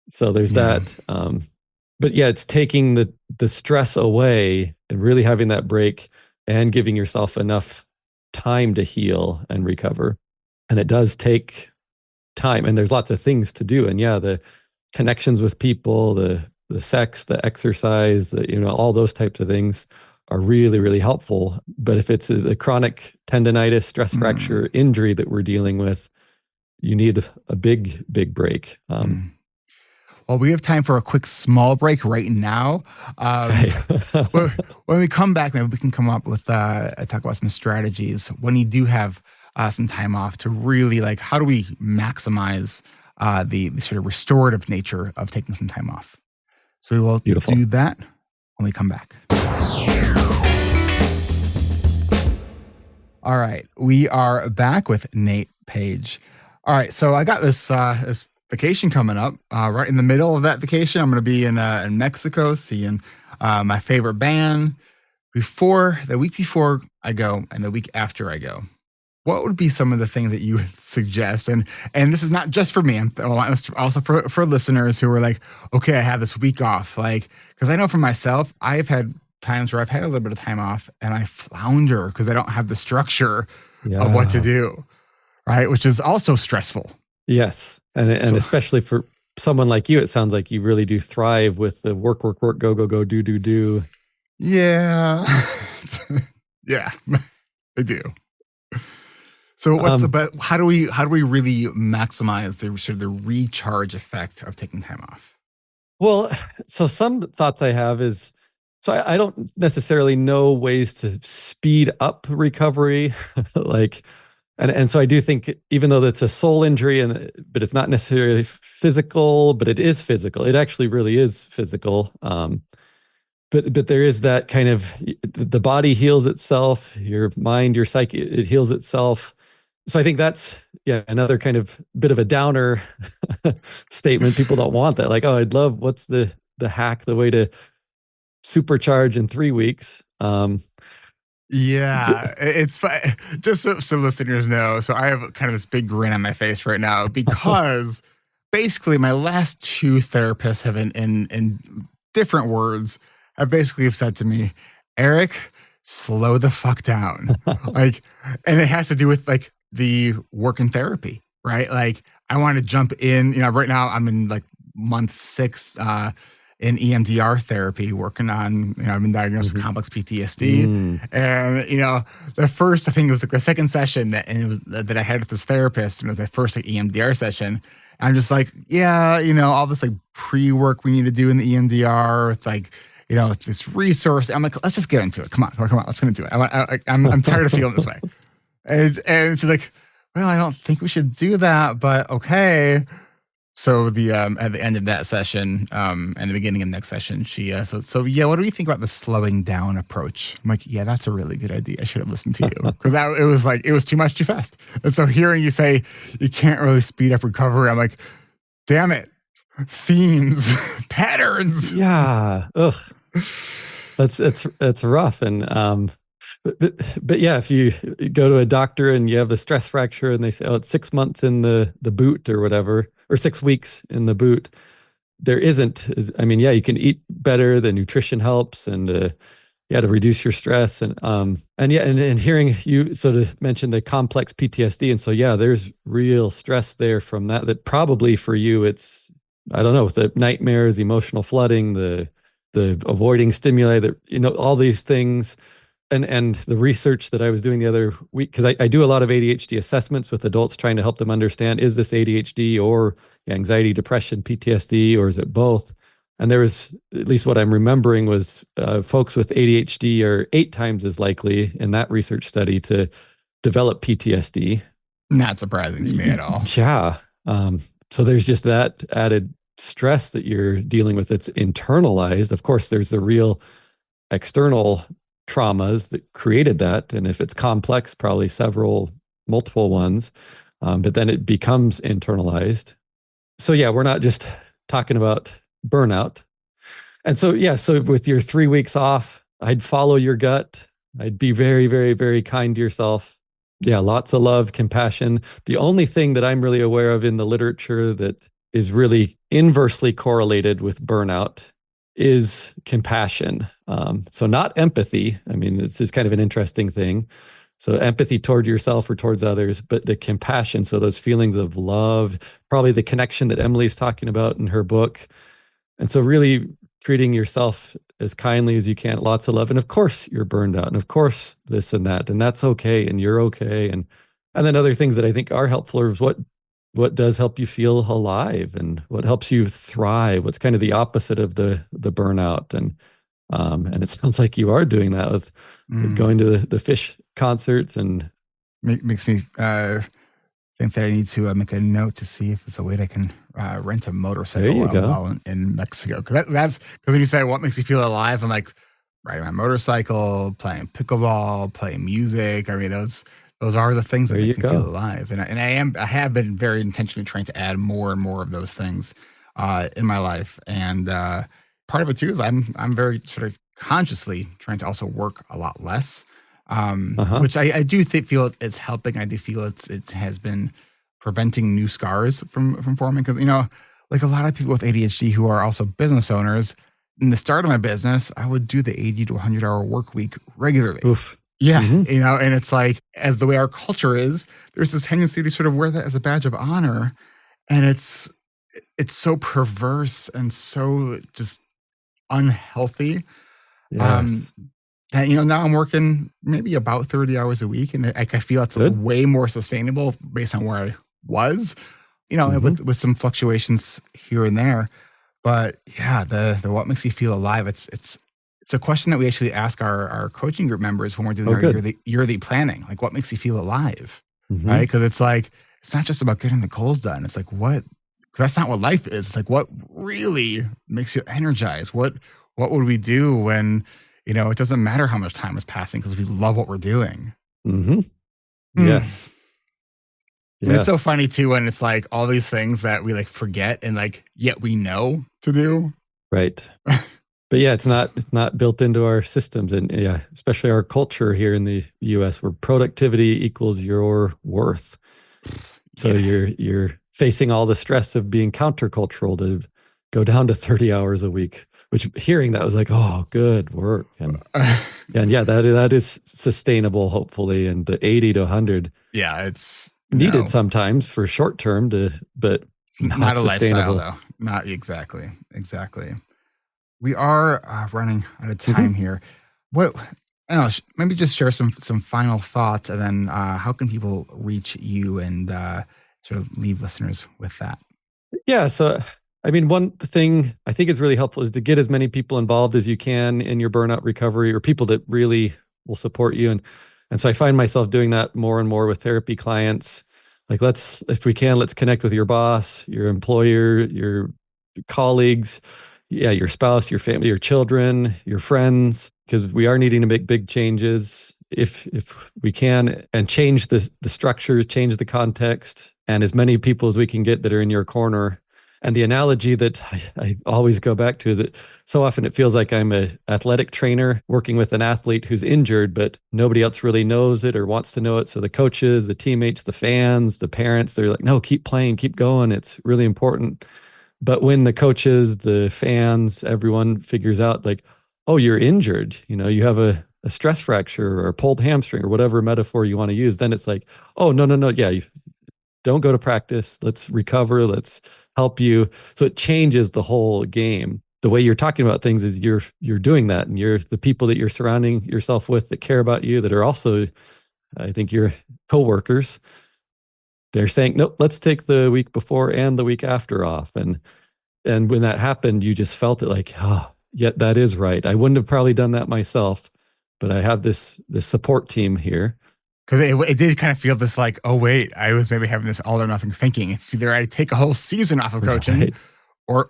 so there's that. But it's taking the stress away and really having that break and giving yourself enough time to heal and recover. And it does take time, and there's lots of things to do. And the connections with people, the sex, the exercise, all those types of things are really, really helpful. But if it's a chronic tendonitis, stress fracture injury that we're dealing with, you need a big, big break. Well, we have time for a quick small break right now. When we come back, maybe we can come up with talk about some strategies when you do have some time off to really, like, how do we maximize the sort of restorative nature of taking some time off? So we will do that when we come back. All right, we are back with Nate Page. All right, so I got this vacation coming up. Right in the middle of that vacation, I'm going to be in Mexico seeing my favorite band. The week before I go and the week after I go, what would be some of the things that you would suggest? And this is not just for me. I want this also for listeners who are like, okay, I have this week off. Like, because I know for myself, I've had times where I've had a little bit of time off and I flounder because I don't have the structure of what to do, right? Which is also stressful. Yes. And especially for someone like you, it sounds like you really do thrive with the work, go, do. Yeah. Yeah, I do. So how do we really maximize the recharge effect of taking time off? Well, so some thoughts I have is, so I don't necessarily know ways to speed up recovery, and so I do think, even though that's a soul injury, but it's not necessarily physical, but it is physical. It actually really is physical. But there is that kind of, the body heals itself, your mind, your psyche, it heals itself. So I think that's another kind of bit of a downer statement. People don't want that. Like, oh, what's the hack, the way to supercharge in 3 weeks? Yeah, it's just so listeners know. So I have kind of this big grin on my face right now because basically my last 2 therapists have, in different words, have basically said to me, Eric, slow the fuck down. And it has to do with the work in therapy, right? Like, I want to jump in. Right now I'm in month 6, in EMDR therapy, working on, I've been diagnosed with complex PTSD. And, the first, I think it was the second session that I had with this therapist, and it was my first EMDR session. I'm just like, yeah, all this pre-work we need to do in the EMDR with this resource. I'm like, let's just get into it. Come on, let's get into it. I'm tired of feeling this way. And she's like, well, I don't think we should do that, but okay. So at the end of that session, and the beginning of the next session, she so what do you think about the slowing down approach? I'm like, yeah, that's a really good idea. I should have listened to you, because it was too much too fast. And so hearing you say you can't really speed up recovery, I'm like, damn it, themes, patterns. Yeah, ugh, it's rough. And but yeah, if you go to a doctor and you have a stress fracture and they say, oh, it's 6 months in the boot or whatever, or 6 weeks in the boot, there isn't. I mean, yeah, you can eat better, the nutrition helps, and to reduce your stress. And hearing you sort of mention the complex PTSD, and so yeah, there's real stress there from that probably for you, it's, I don't know, with the nightmares, emotional flooding, the avoiding stimuli, all these things. And the research that I was doing the other week, because I do a lot of ADHD assessments with adults, trying to help them understand, is this ADHD or anxiety, depression, PTSD, or is it both? And there was, at least what I'm remembering, was folks with ADHD are 8 times as likely in that research study to develop PTSD. Not surprising to me at all. Yeah. So there's just that added stress that you're dealing with. It's internalized. Of course, there's the real external traumas that created that, and if it's complex, probably multiple ones, but then it becomes internalized. So yeah, we're not just talking about burnout. And so so with your 3 weeks off, I'd follow your gut. I'd be very, very, very kind to yourself. Yeah, lots of love, compassion. The only thing that I'm really aware of in the literature that is really inversely correlated with burnout is compassion. So not empathy. I mean, this is kind of an interesting thing. So empathy toward yourself or towards others, but the compassion. So those feelings of love, probably the connection that Emily's talking about in her book. And so really treating yourself as kindly as you can, lots of love. And of course you're burned out, and of course this and that, and that's okay. And you're okay. And then other things that I think are helpful are what does help you feel alive, and what helps you thrive, what's kind of the opposite of the burnout. And it sounds like you are doing that with going to the Fish concerts, and makes me think that I need to make a note to see if there's a way that I can rent a motorcycle while in Mexico. Because when you say what makes you feel alive, I'm like riding my motorcycle, playing pickleball, playing music. I mean, those are the things that make me feel alive. And I have been very intentionally trying to add more and more of those things in my life. And part of it too is I'm very sort of consciously trying to also work a lot less, which I do feel it's helping. I do feel it has been preventing new scars from forming. Because, like a lot of people with ADHD who are also business owners, in the start of my business, I would do the 80 to 100 hour work week regularly. Oof. Yeah. And it's like, as the way our culture is, there's this tendency to sort of wear that as a badge of honor. And it's so perverse and so just unhealthy. Yes. That, now I'm working maybe about 30 hours a week, and I feel it's way more sustainable based on where I was, with some fluctuations here and there. But yeah, the what makes you feel alive, it's a question that we actually ask our coaching group members when we're doing our yearly planning. Like, what makes you feel alive, right? Because it's like, it's not just about getting the goals done. It's like, because that's not what life is. It's like, what really makes you energized? What would we do when, it doesn't matter how much time is passing because we love what we're doing? Yes. And it's so funny too when it's like all these things that we forget and yet we know to do. Right. But yeah, it's not built into our systems, and especially our culture here in the US, where productivity equals your worth. So you're facing all the stress of being countercultural to go down to 30 hours a week, which, hearing that, was like, oh, good work. And that is sustainable, hopefully. And the 80 to 100. Yeah, it's needed sometimes for short term, but not a sustainable. lifestyle though. Not exactly. We are running out of time here. What, I don't know, maybe just share some final thoughts, and then how can people reach you and sort of leave listeners with that? Yeah. So, I mean, one thing I think is really helpful is to get as many people involved as you can in your burnout recovery, or people that really will support you. And so I find myself doing that more and more with therapy clients. Like, if we can, let's connect with your boss, your employer, your colleagues, your spouse, your family, your children, your friends, because we are needing to make big changes if we can, and change the structure, change the context, and as many people as we can get that are in your corner. And the analogy that I always go back to is that so often it feels like I'm an athletic trainer working with an athlete who's injured, but nobody else really knows it or wants to know it. So the coaches, the teammates, the fans, the parents, they're like, no, keep playing, keep going. It's really important. But when the coaches, the fans, everyone figures out like, oh, you're injured, you have a stress fracture or a pulled hamstring or whatever metaphor you want to use, then it's like, oh, no. Yeah, you don't go to practice. Let's recover. Let's help you. So it changes the whole game. The way you're talking about things is you're doing that, and you're the people that you're surrounding yourself with that care about you, that are also, I think, your coworkers. They're saying, nope, let's take the week before and the week after off. And when that happened, you just felt it like, yeah, that is right. I wouldn't have probably done that myself, but I have this support team here. Because it did kind of feel this like, oh, wait, I was maybe having this all or nothing thinking. It's either I take a whole season off of coaching, right,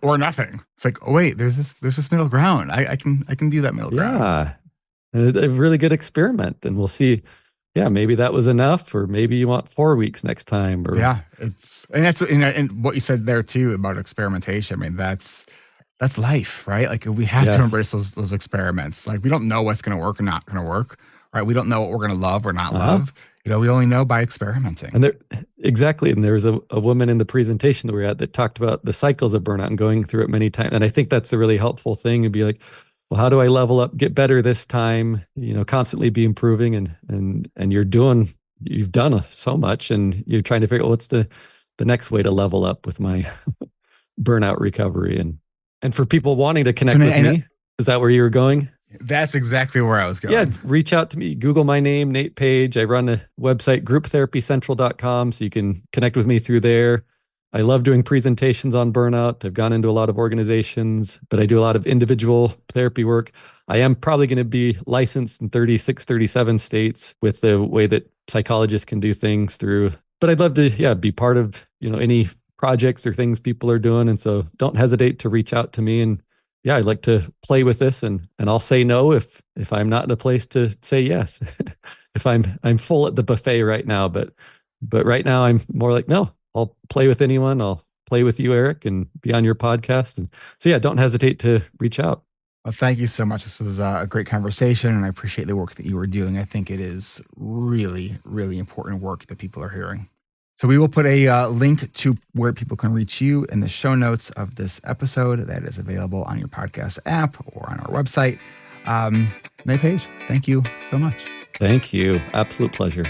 or nothing. It's like, oh, wait, there's this middle ground. I can do that middle ground. Yeah. And it's a really good experiment. And we'll see. Yeah, maybe that was enough, or maybe you want 4 weeks next time. Or and what you said there too about experimentation. I mean, that's life, right? Like, we have to embrace those experiments. Like, we don't know what's going to work or not going to work. Right, we don't know what we're going to love or not love. We only know by experimenting. And there was a woman in the presentation that we were at that talked about the cycles of burnout and going through it many times. And I think that's a really helpful thing, to be like, well, how do I level up, get better this time? Constantly be improving, and you've done so much, and you're trying to figure out what's the next way to level up with my burnout recovery. And for people wanting to connect with me, is that where you were going? That's exactly where I was going. Yeah, reach out to me. Google my name, Nate Page. I run a website, grouptherapycentral.com, so you can connect with me through there. I love doing presentations on burnout. I've gone into a lot of organizations, but I do a lot of individual therapy work. I am probably going to be licensed in 36, 37 states with the way that psychologists can do things through. But I'd love to, be part of, any projects or things people are doing. And so don't hesitate to reach out to me. And I'd like to play with this, and I'll say no if I'm not in a place to say yes. If I'm full at the buffet right now, but right now I'm more like, no, I'll play with anyone. I'll play with you, Eric, and be on your podcast. And so, don't hesitate to reach out. Well, thank you so much. This was a great conversation, and I appreciate the work that you were doing. I think it is really, really important work that people are hearing. So we will put a link to where people can reach you in the show notes of this episode that is available on your podcast app or on our website. Nate Page, thank you so much. Thank you. Absolute pleasure.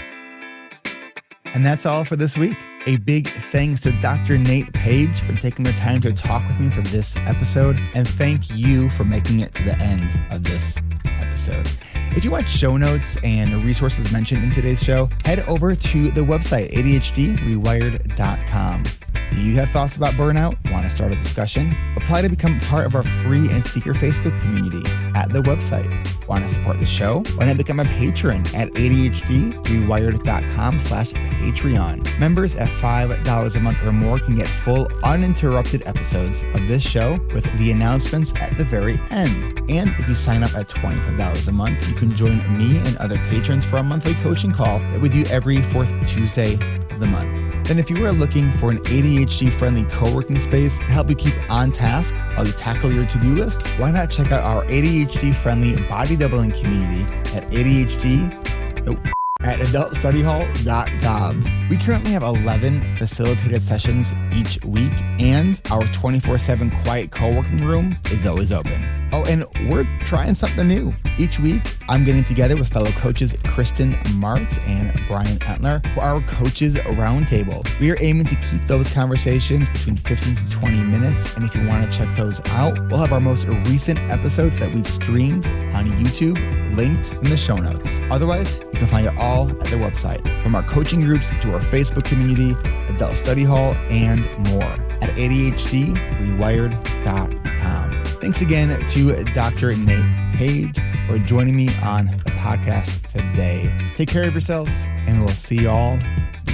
And that's all for this week. A big thanks to Dr. Nate Page for taking the time to talk with me for this episode. And thank you for making it to the end of this episode. If you want show notes and resources mentioned in today's show, head over to the website, ADHDrewired.com. Do you have thoughts about burnout? Want to start a discussion? Apply to become part of our free and secret Facebook community at the website. Want to support the show? Why not become a patron at ADHDrewired.com/Patreon. Members at $5 a month or more can get full uninterrupted episodes of this show with the announcements at the very end. And if you sign up at $25 a month, you can join me and other patrons for a monthly coaching call that we do every fourth Tuesday of the month. Then if you are looking for an ADHD-friendly co-working space to help you keep on task while you tackle your to-do list, why not check out our ADHD-friendly body doubling community at adultstudyhall.com. We currently have 11 facilitated sessions each week, and our 24/7 quiet co-working room is always open. Oh, and we're trying something new. Each week, I'm getting together with fellow coaches Kristen Martz and Brian Entler for our Coaches Roundtable. We are aiming to keep those conversations between 15 to 20 minutes, and if you want to check those out, we'll have our most recent episodes that we've streamed on YouTube linked in the show notes. Otherwise, you can find it all at the website, from our coaching groups to our Facebook community, adult study hall, and more at ADHDrewired.com. Thanks again to Dr. Nate Page for joining me on the podcast today. Take care of yourselves, and we'll see y'all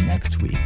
next week.